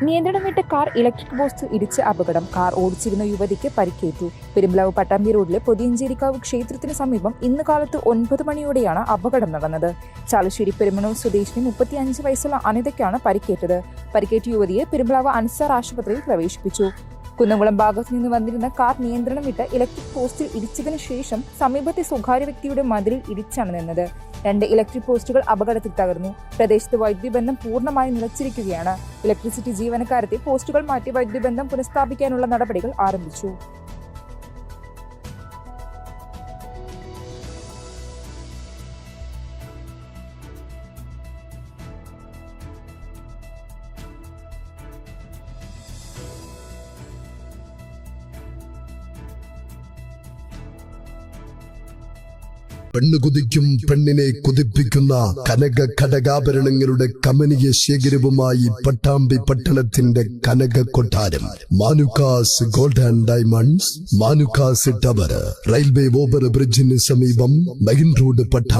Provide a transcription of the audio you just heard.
നിയന്ത്രണം വിട്ട car electric post ഇടിച്ച് അപകടം. കാർ ഓടിച്ചിരുന്ന യുവതിക്ക് പരിക്കേറ്റു. പെരുമ്പാവൂർ പട്ടാമ്പി റോഡിലെ പൊതിയഞ്ചേരിക്കാവ് ക്ഷേത്രത്തിന് സമീപം ഇന്ന് കാലത്ത് 9 മണിയോടെയാണ് അപകടം നടന്നത്. ചാലശ്ശേരി പെരുമണൂർ സ്വദേശിനി 35 വയസ്സുള്ള അനിതയ്ക്കാണ് പരിക്കേറ്റത്. പരിക്കേറ്റ യുവതിയെ പെരുമ്പാവൂർ അൻസാർ ആശുപത്രിയിൽ പ്രവേശിപ്പിച്ചു. കുന്നംകുളം ഭാഗത്തു നിന്ന് വന്നിരുന്ന കാർ നിയന്ത്രണം വിട്ട് ഇലക്ട്രിക് പോസ്റ്റിൽ ഇടിച്ചതിനു ശേഷം സമീപത്തെ സ്വകാര്യ വ്യക്തിയുടെ മതിലിൽ ഇടിച്ചാണ് നിന്നത്. 2 ഇലക്ട്രിക് പോസ്റ്റുകൾ അപകടത്തിൽ തകർന്നു. പ്രദേശത്ത് വൈദ്യുതി ബന്ധം പൂർണ്ണമായി നിലച്ചിരിക്കുകയാണ്. ഇലക്ട്രിസിറ്റി ജീവനക്കാരെത്തി പോസ്റ്റുകൾ മാറ്റി വൈദ്യുതി ബന്ധം പുനഃസ്ഥാപിക്കാനുള്ള നടപടികൾ ആരംഭിച്ചു. പെണ്ണ് കുതിക്കും പെണ്ണിനെ കുതിപ്പിക്കുന്ന കനക ഘടകാഭരണങ്ങളുടെ കമനീയ ശേഖരവുമായി പട്ടാമ്പി പട്ടണത്തിന്റെ കനക കൊട്ടാരം Manukkas gold and diamonds, Manukkas tower, railway over ബ്രിഡ്ജിന് സമീപം മെയിൻ റോഡ്, പട്ടാമ്പി.